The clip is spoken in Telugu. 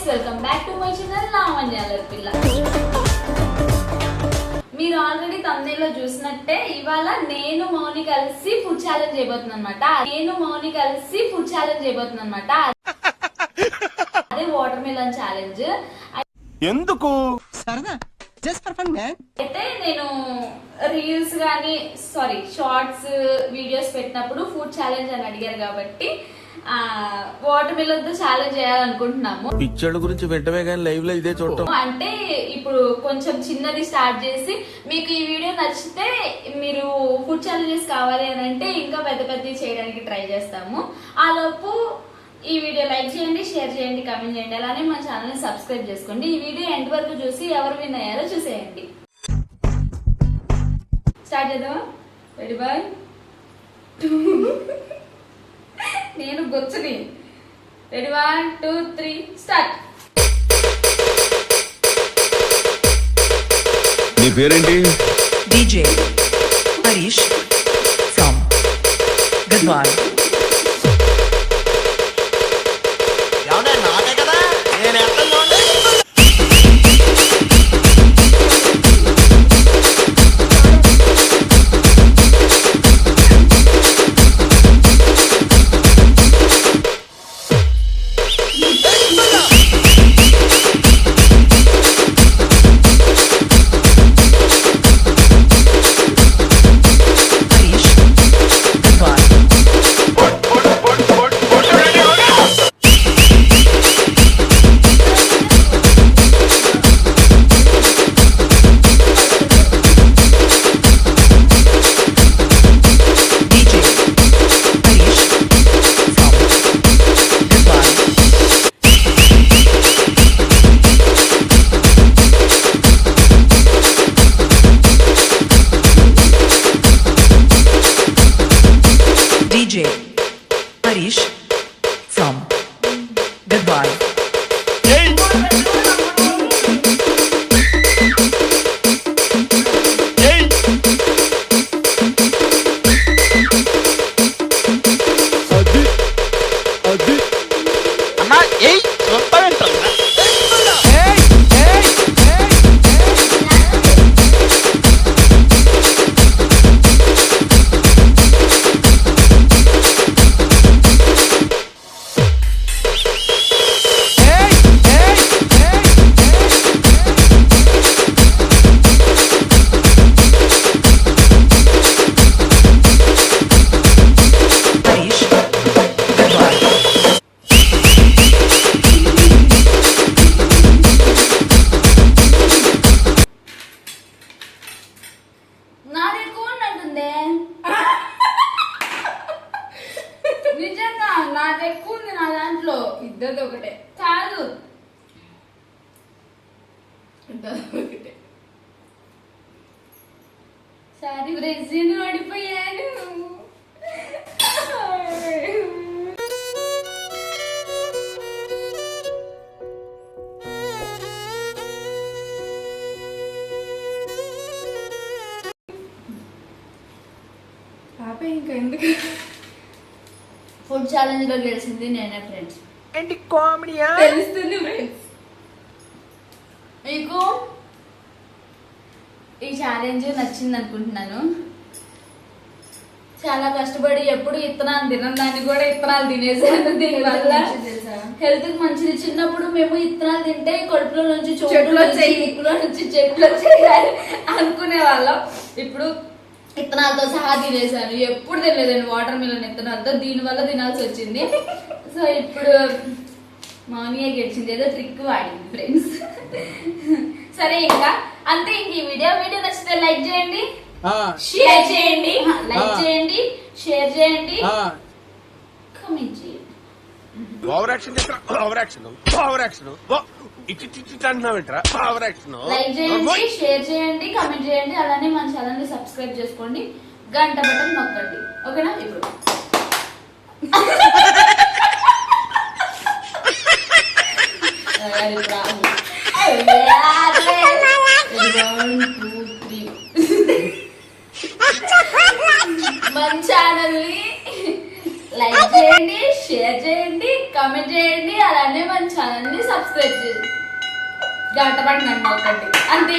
Guys, welcome back to my channel లావణ్యాల పిల్ల. మీరు ఆల్రెడీ తమ్నెయిల్ లో చూసినట్టే ఇవాళ నేను మౌని కలిసి ఫుడ్ ఛాలెంజ్ చేయబోతున్నా అనమాట. అదే వాటర్ మిలన్ ఛాలెంజ్. ఎందుకు సరదా జస్ట్ ఫర్ ఫన్ మ్యాన్. అయితే నేను రీల్స్ గానీ షార్ట్స్ వీడియోస్ పెట్టినప్పుడు ఫుడ్ ఛాలెంజ్ అని అడిగారు కాబట్టి వాటర్ మిలన్ తో ఛాలెంజ్ చేయాలనుకుంటున్నాము. పిక్చర్ల గురించి వెంటనే కానీ లైవ్ లో ఇదే చూడటం. అంటే ఇప్పుడు కొంచెం చిన్నది స్టార్ట్ చేసి మీకు ఈ వీడియో నచ్చితే మీరు ఫుడ్ ఛాలెంజెస్ కావాలి అని అంటే ఇంకా పెద్ద పెద్దవి చేయడానికి ట్రై చేస్తాము. ఆ లోపు ఈ వీడియో లైక్ చేయండి, షేర్ చేయండి, కామెంట్ చేయండి. అలానే మా ఛానల్ ని సబ్స్క్రైబ్ చేసుకోండి. ఈ వీడియో ఎండ్ వరకు చూసి ఎవరు విన్ అయ్యారో చూసేయండి. స్టార్ట్ చేద్దామా? Ready boy. నేను గొచ్చుని. Ready 1 2 3 start. నీ పేరేంటి? DJ Harish from Gadwal. నాదే కదా నేను ఎక్కడ DJ Harish from Gadwal. నిజంగా నాది ఎక్కువ ఉంది. నా దాంట్లో ఇద్దరిది ఒకటే కాదు, ఒకటే. సారీ రెజిన్ పడిపోయాను. పాప ఇంకా ఎందుకు ఫుడ్ ఛాలెంజ్ లో గెలిచింది నేనే ఫ్రెండ్స్. ఏంటి కామెడీయా? తెలుస్తుంది ఫ్రెండ్స్. మీకు ఈ ఛాలెంజ్ నచ్చింది అనుకుంటున్నాను. చాలా కష్టపడి ఎప్పుడు ఇత్తనాలు తినను, దాన్ని కూడా ఇత్తనాలు తినేసాను. దీనివల్ల హెల్త్ కి మంచిది. చిన్నప్పుడు మేము ఇత్తనాలు తింటే కడుపులో నుంచి చెట్టులో చేయాలి అనుకునే వాళ్ళం. ఇప్పుడు ఇత్తనాలతో సహా తినేసాను. ఎప్పుడు తినలేదండి వాటర్ మిలన్ ఇత్తనాలతో. దీనివల్ల తినాల్సి వచ్చింది. సో ఇప్పుడు మౌనియే గెలిచింది, ఏదో ట్రిక్ వాడింది ఫ్రెండ్స్. సరే ఇంకా అంతే. ఇంక ఈ వీడియో నచ్చితే లైక్ చేయండి, షేర్ చేయండి, షేర్ చేయండి, కామెంట్ చేయండి. లైక్ చేయండి, షేర్ చేయండి, కామెంట్ చేయండి. అలానే మన ఛానల్ ని సబ్స్క్రైబ్ చేసుకోండి, గంట బటన్ నొక్కండి. ఓకేనా? ఇప్పుడు మన ఛానల్ ని లైక్ చేయండి, షేర్ చేయండి, కామెంట్ చేయండి, అలానే మన ఛానల్ ని సబ్స్క్రైబ్ చేయండి. గంట పడినండి ఒకటి అంతే.